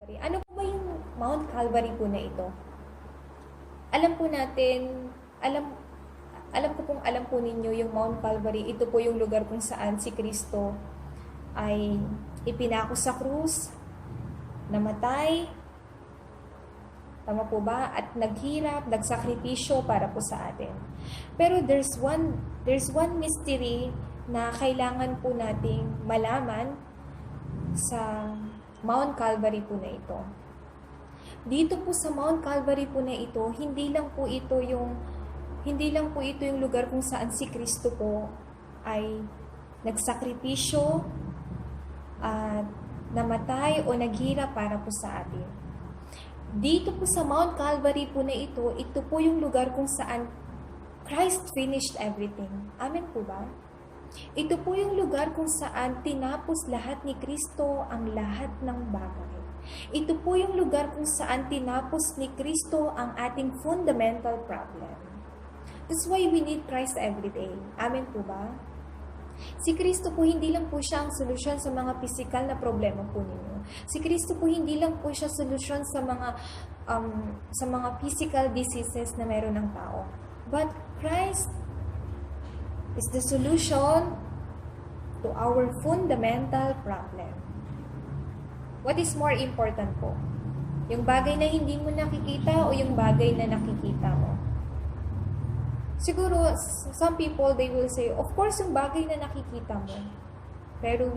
Ano po ba yung Mount Calvary po na ito? Alam po natin, alam ko pong alam po ninyo yung Mount Calvary, ito po yung lugar kung saan si Kristo ay ipinako sa krus, namatay, tama po ba? At naghirap, nagsakripisyo para po sa atin. Pero there's one mystery na kailangan po nating malaman sa Mount Calvary po na ito. Dito po sa Mount Calvary po na ito, hindi lang po ito yung lugar kung saan si Kristo po ay nagsakripisyo at namatay o naghirap para po sa atin. Dito po sa Mount Calvary po na ito po yung lugar kung saan Christ finished everything. Amen po ba? Ito po yung lugar kung saan tinapos lahat ni Kristo ang lahat ng bagay. Ito po yung lugar kung saan tinapos ni Kristo ang ating fundamental problem. That's why we need Christ every day. Amen po ba? Si Kristo po hindi lang po siya ang solusyon sa mga physical na problema po ninyo. Si Kristo po hindi lang po siya solusyon sa mga physical diseases na meron ng tao. But Christ is the solution to our fundamental problem. What is more important po? Yung bagay na hindi mo nakikita o yung bagay na nakikita mo? Siguro, some people, they will say, of course, yung bagay na nakikita mo. Pero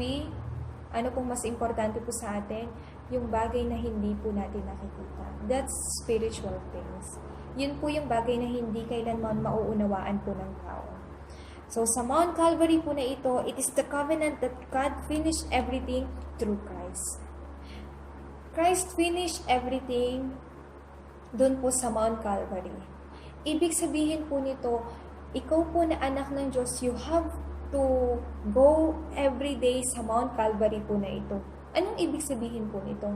ano pong mas importante po sa atin? Yung bagay na hindi po natin nakikita. That's spiritual things. Yun po yung bagay na hindi kailanman mauunawaan po ng tao. So, sa Mount Calvary po na ito, it is the covenant that God finished everything through Christ. Christ finished everything doon po sa Mount Calvary. Ibig sabihin po nito, ikaw po na anak ng Diyos, you have to go every day sa Mount Calvary po na ito. Anong ibig sabihin po nito?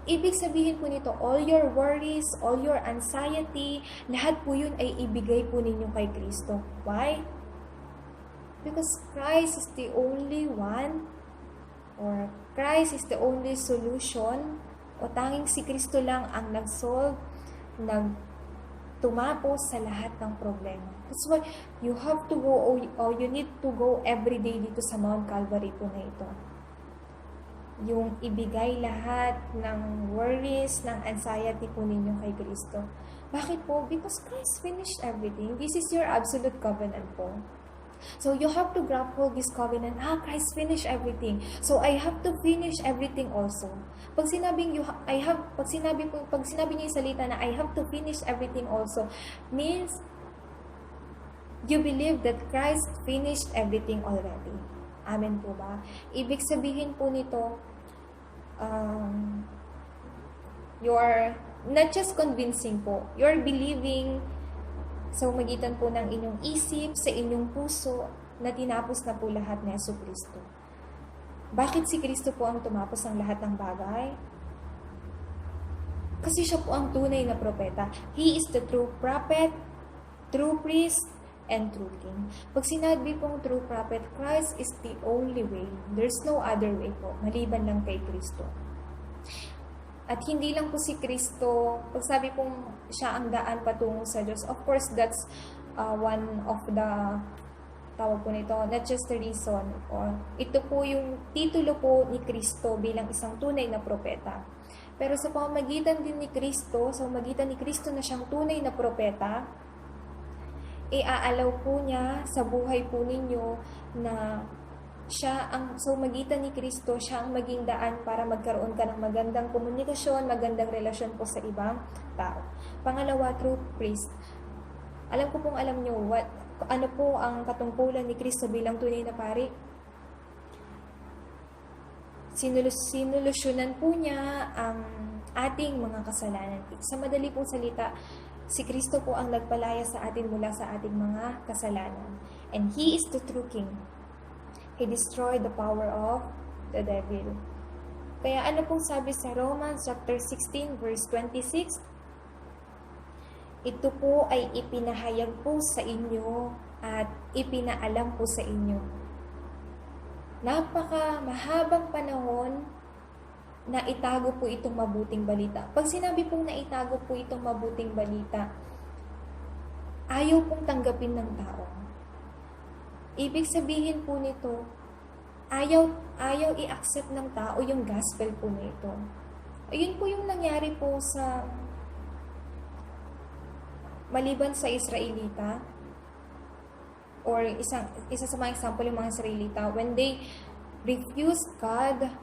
Ibig sabihin po nito, all your worries, all your anxiety, lahat po yun ay ibigay po ninyo kay Kristo. Why? Because Christ is the only one, or Christ is the only solution, o tanging si Kristo lang ang nag-solve, tumapos sa lahat ng problema. That's why you have to go, or you need to go every day dito sa Mount Calvary po na ito. Yung ibigay lahat ng worries, ng anxiety po ninyo kay Kristo. Bakit po? Because Christ finished everything. This is your absolute covenant po. So you have to grapple this covenant. Christ finished everything. So I have to finish everything also. Pag sinabi niyo yung salita na I have to finish everything also, means you believe that Christ finished everything already. Amen po ba? Ibig sabihin po nito, you are not just convincing po, you are believing sa magitan po ng inyong isip, sa inyong puso, na tinapos na po lahat ni Jesucristo. Bakit si Kristo po ang tumapos ng lahat ng bagay? Kasi siya po ang tunay na propeta. He is the true prophet, true priest, and true king. Pag sinabi pong true prophet, Christ is the only way. There's no other way po, maliban lang kay Kristo. At hindi lang po si Kristo, pag sabi pong siya ang daan patungo sa Diyos, of course, that's one of the, tawag po nito, not just the reason. Or, ito po yung titulo po ni Kristo bilang isang tunay na propeta. Pero sa pamamagitan din ni Kristo, sa pamamagitan ni Kristo na siyang tunay na propeta, iaalaw po niya sa buhay po ninyo na siya ang, sa magitan ni Kristo, siya ang maging daan para magkaroon ka ng magandang komunikasyon, magandang relasyon po sa ibang tao. Pangalawa, true priest. Alam ko pong alam nyo, ano po ang katungkulan ni Kristo bilang tunay na pari? Sinulusyonan po niya ang ating mga kasalanan. Sa madali pong salita, si Kristo po ang nagpalaya sa atin mula sa ating mga kasalanan. And He is the true King. He destroyed the power of the devil. Kaya ano pong sabi sa Romans chapter 16 verse 26? Ito po ay ipinahayag po sa inyo at ipinaalam po sa inyo. Napaka mahabang panahon na itago po itong mabuting balita. Pag sinabi pong naitago po itong mabuting balita, ayaw pong tanggapin ng tao. Ibig sabihin po nito, ayaw i-accept ng tao yung gospel po nito. Ayun po yung nangyari po sa maliban sa Israelita, or isa sa mga example yung mga Israelita, when they refused God,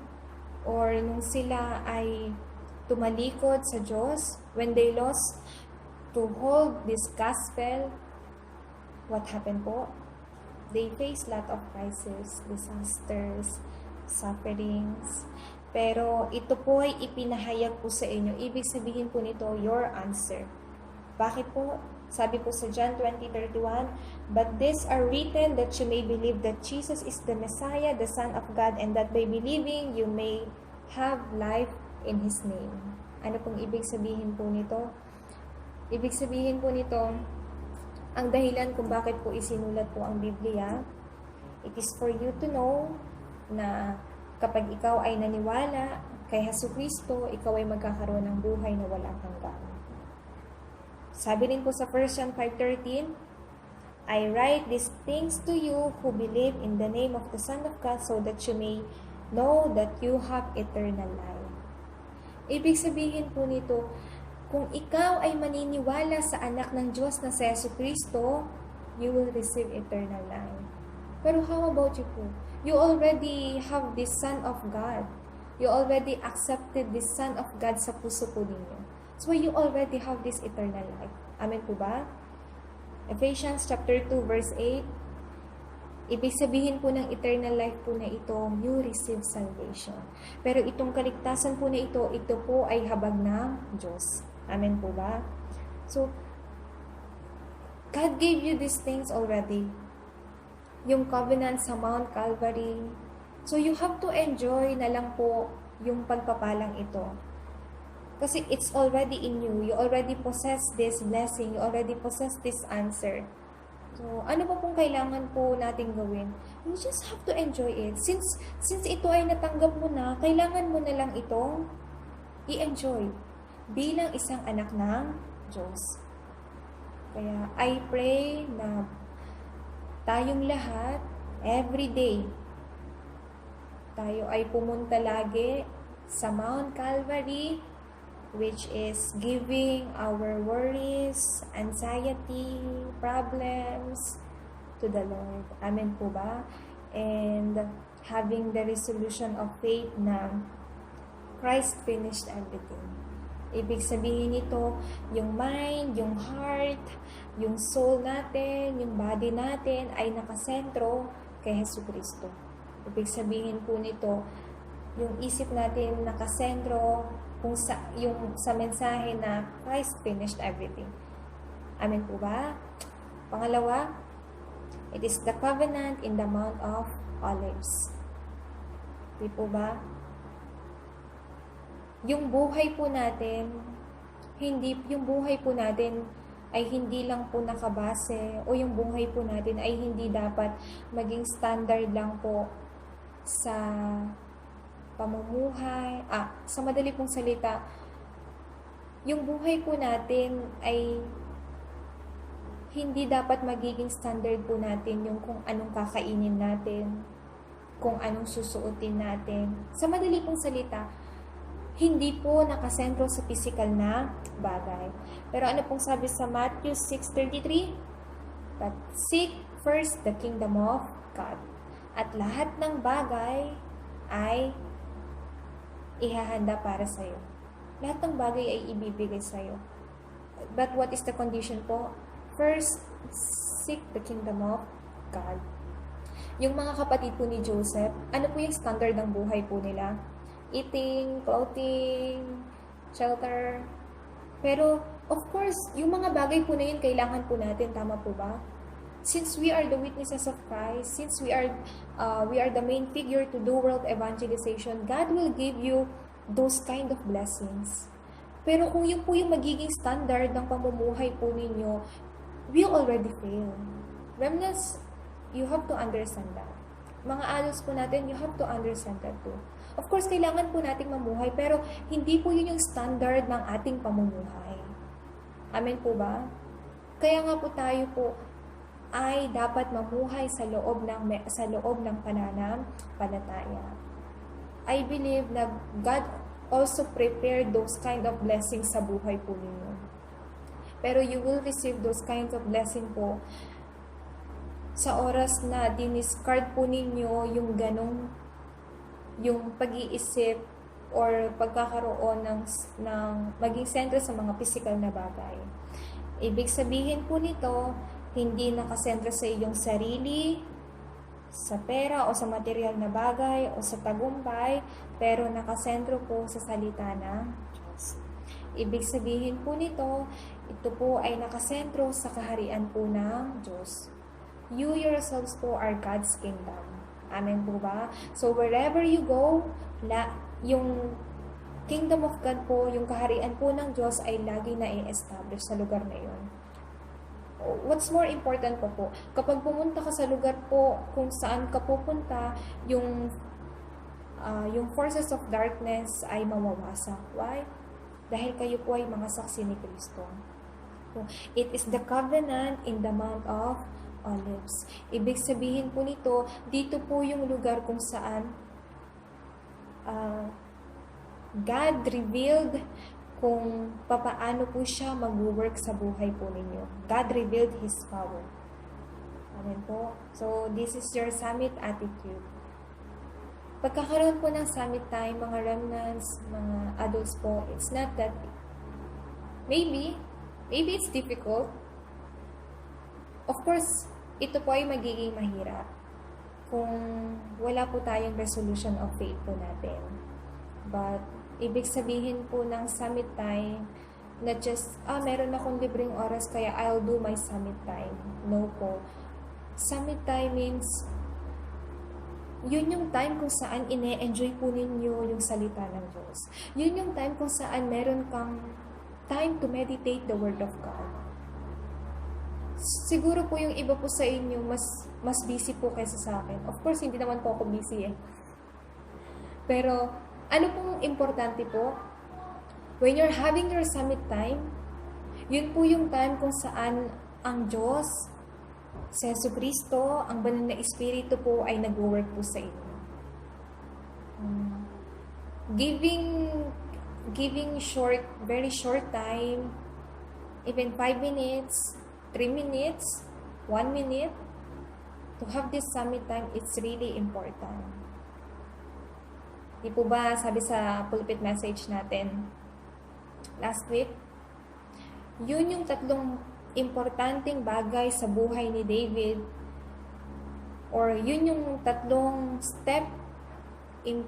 or nung sila ay tumalikod sa Diyos, when they lost to hold this gospel, what happened po? They faced lot of crises, disasters, sufferings. Pero ito po ay ipinahayag po sa inyo. Ibig sabihin po nito, your answer. Bakit po? Sabi po sa John 20:31, "But these are written that you may believe that Jesus is the Messiah, the Son of God, and that by believing you may have life in His name." Ano pong ibig sabihin po nito? Ibig sabihin po nito, ang dahilan kung bakit po isinulat po ang Biblia, it is for you to know na kapag ikaw ay naniwala kay Jesucristo, ikaw ay magkakaroon ng buhay na walang hanggan. Sabi rin po sa 1 John 5:13, "I write these things to you who believe in the name of the Son of God so that you may know that you have eternal life." Ibig sabihin po nito, kung ikaw ay maniniwala sa anak ng Diyos na si Jesucristo, you will receive eternal life. Pero how about you po? You already have this Son of God. You already accepted this Son of God sa puso po ninyo. So you already have this eternal life. Amen po ba? Ephesians chapter 2 verse 8, ibig sabihin po ng eternal life po na ito, you receive salvation. Pero itong kaligtasan po na ito po ay habag ng Diyos. Amen po ba? So, God gave you these things already. Yung covenant sa Mount Calvary. So, you have to enjoy na lang po yung pagpapalang ito. Kasi it's already in you. You already possess this blessing. You already possess this answer. So, ano pa pong kailangan po natin gawin? You just have to enjoy it. Since ito ay natanggap mo na, kailangan mo na lang itong i-enjoy bilang isang anak ng Diyos. Kaya, I pray na tayong lahat, every day, tayo ay pumunta lagi sa Mount Calvary, which is giving our worries, anxiety, problems to the Lord. Amen po ba? And having the resolution of faith na Christ finished everything. Ibig sabihin nito, yung mind, yung heart, yung soul natin, yung body natin ay nakasentro kay Jesucristo. Ibig sabihin po nito, yung isip natin nakasentro sa mensahe na Christ finished everything. Amen po ba? Pangalawa, it is the covenant in the Mount of Olives. Di po ba? Yung buhay po natin ay hindi lang po nakabase, o yung buhay po natin ay hindi dapat maging standard lang po sa pamumuhay. Sa madali pong salita, yung buhay po natin ay hindi dapat magiging standard po natin yung kung anong kakainin natin, kung anong susuotin natin. Sa madali pong salita, hindi po nakasentro sa physical na bagay. Pero ano pong sabi sa Matthew 6:33? But seek first the kingdom of God. At lahat ng bagay ay ihahanda para sa'yo. Lahat ng bagay ay ibibigay sa'yo. But what is the condition po? First, seek the kingdom of God. Yung mga kapatid po ni Joseph, ano po yung standard ng buhay po nila? Eating, clothing, shelter. Pero, of course, yung mga bagay po na yun, kailangan po natin. Tama po ba? Since we are the witnesses of Christ, since we are the main figure to do world evangelization, God will give you those kind of blessings. Pero kung yun po yung magiging standard ng pamumuhay po ninyo, we already fail. Remnants, you have to understand that. Mga adults po natin, you have to understand that too. Of course, kailangan po nating mamuhay, pero hindi po yun yung standard ng ating pamumuhay. Amen po ba? Kaya nga po tayo po ay dapat mamuhay sa loob ng pananampalataya. I believe na God also prepared those kind of blessings sa buhay po ninyo. Pero you will receive those kinds of blessing po sa oras na diniscard po ninyo yung pag-iisip or pagkakaroon ng maging sentro sa mga physical na bagay. Ibig sabihin po nito, hindi nakasentro sa iyong sarili, sa pera o sa material na bagay o sa tagumpay, pero nakasentro po sa salita ng Diyos. Ibig sabihin po nito, ito po ay nakasentro sa kaharian po ng Diyos. You yourselves po are God's kingdom. Amen po ba? So wherever you go, yung kingdom of God po, yung kaharian po ng Diyos ay lagi na i-establish sa lugar na yun. What's more important po, kapag pumunta ka sa lugar po kung saan ka pupunta, yung forces of darkness ay mawawasak. Why? Dahil kayo po ay mga saksi ni Kristo. It is the covenant in the Mount of Olives. Ibig sabihin po nito, dito po yung lugar kung saan God revealed kung papaano po siya mag-work sa buhay po ninyo. God revealed His power. Amen po. So, this is your summit attitude. Pagkakaroon po ng summit time, mga remnants, mga adults po, it's not that, maybe it's difficult. Of course, ito po ay magiging mahirap kung wala po tayong resolution of faith po natin. But, ibig sabihin po ng summit time, not just, meron akong libreng oras kaya I'll do my summit time. No po. Summit time means, yun yung time kung saan ine-enjoy po ninyo yung salita ng Diyos. Yun yung time kung saan meron kang time to meditate the Word of God. Siguro po yung iba po sa inyo, mas busy po kaysa sa akin. Of course, hindi naman po ako busy eh. Pero, ano pong importante po? When you're having your summit time, yun po yung time kung saan ang Diyos, si Yesu Cristo, ang banal na Espiritu po ay nag-work po sa inyo. Giving very short time, even 5 minutes, 3 minutes, 1 minute, to have this summit time, it's really important. Di po ba sabi sa pulpit message natin last week? Yun yung tatlong importanteng bagay sa buhay ni David, or yun yung tatlong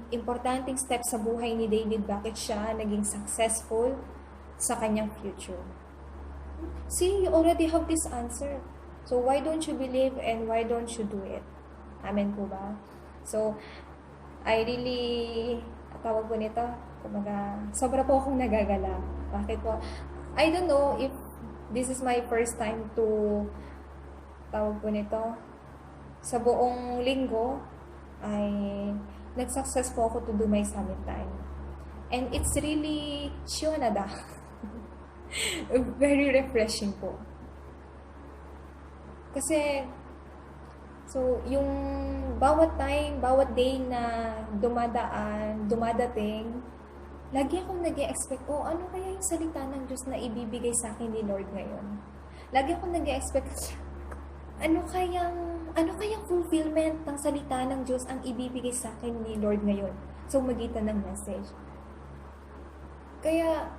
importanteng step sa buhay ni David, bakit siya naging successful sa kanyang future. See, you already have this answer. So why don't you believe and why don't you do it? Amen po ba? So, I really, tawag po nito, kumaga, sobra po akong nagagala. Bakit po? I don't know if this is my first time to, tawag po nito, sa buong linggo, ay nag-success po ako to do my summit time. And it's really shionada. Very refreshing po. Kasi, so, yung bawat time, bawat day na dumadating, lagi akong nag-e-expect, ano kaya yung salita ng Diyos na ibibigay sa akin ni Lord ngayon? Lagi akong nag-e-expect, ano kayang fulfillment ng salita ng Diyos ang ibibigay sa akin ni Lord ngayon? So, magitan ng message. Kaya,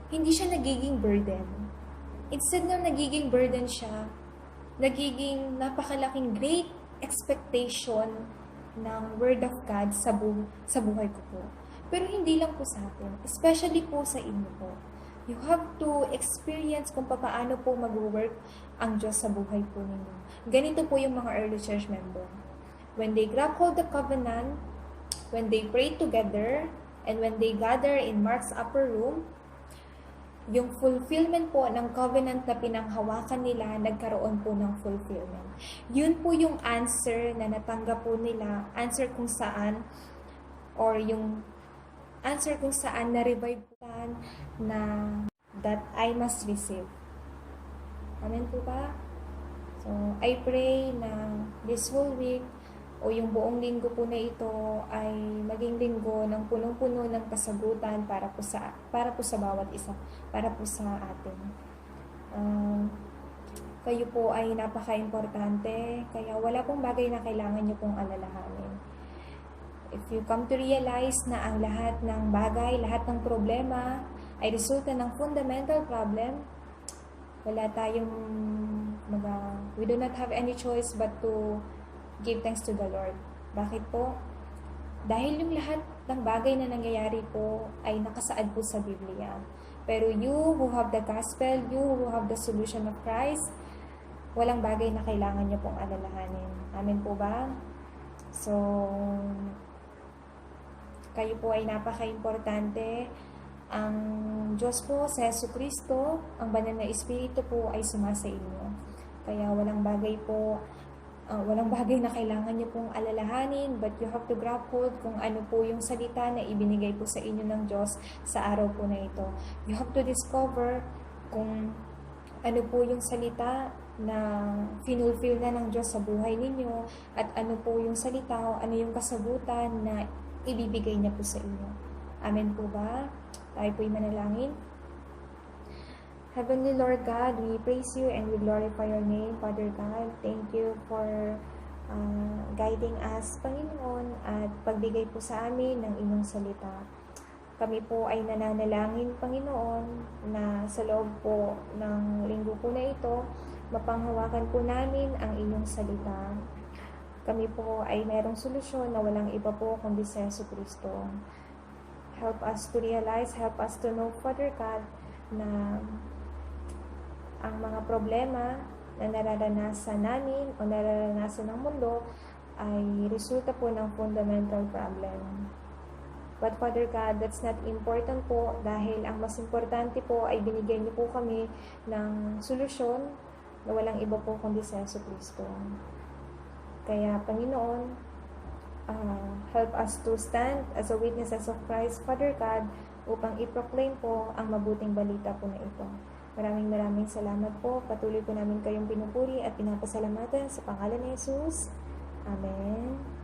hindi siya nagiging burden. Instead na nagiging burden siya, nagiging napakalaking great expectation ng Word of God sa buhay ko po. Pero hindi lang po sa atin, especially po sa inyo po. You have to experience kung paano po mag-work ang Diyos sa buhay po ninyo. Ganito po yung mga early church member. When they grab hold the covenant, when they pray together, and when they gather in Mark's upper room, yung fulfillment po ng covenant na pinanghawakan nila, nagkaroon po ng fulfillment. Yun po yung answer na natanggap po nila, answer kung saan or yung answer kung saan na-revive po na that I must receive. Amen po ba? So, I pray na this whole week o yung buong linggo po na ito ay maging linggo ng punong-puno ng kasagutan para po sa bawat isa, para po sa atin. Kayo po ay napaka-importante, kaya wala pong bagay na kailangan nyo pong alalahanin. If you come to realize na ang lahat ng bagay, lahat ng problema ay resulta ng fundamental problem, wala tayong we do not have any choice but to give thanks to the Lord. Bakit po? Dahil yung lahat ng bagay na nangyayari po ay nakasaad po sa Biblia. Pero you who have the gospel, you who have the solution of Christ, walang bagay na kailangan nyo pong alalahanin. Amen po ba? So, kayo po ay napaka-importante. Ang Diyos po, sa Jesucristo, ang banal na Espiritu po ay sumasa inyo. Kaya walang bagay na kailangan nyo pong alalahanin, but you have to grab hold kung ano po yung salita na ibinigay po sa inyo ng Diyos sa araw po na ito. You have to discover kung ano po yung salita na finulfill na ng Diyos sa buhay ninyo, at ano po yung salita o ano yung kasagutan na ibibigay niya po sa inyo. Amen po ba? Tayo po'y manalangin. Heavenly Lord God, we praise you and we glorify your name, Father God. Thank you for guiding us, Panginoon, at pagbigay po sa amin ng inyong salita. Kami po ay nananalangin, Panginoon, na sa loob po ng linggo po na ito, mapanghawakan po namin ang inyong salita. Kami po ay mayroong solusyon na walang iba po kundi sa Jesucristo. Help us to realize, help us to know, Father God, na ang mga problema na nararanasan namin o nararanasan ng mundo ay resulta po ng fundamental problem. But Father God, that's not important po, dahil ang mas importante po ay binigay niyo po kami ng solusyon na walang iba po kundi sa Jesucristo. Kaya Panginoon, help us to stand as a witnesses of Christ, Father God, upang i-proclaim po ang mabuting balita po na ito. Maraming salamat po. Patuloy po namin kayong pinupuri at pinapasalamatan sa pangalan ni Jesus. Amen.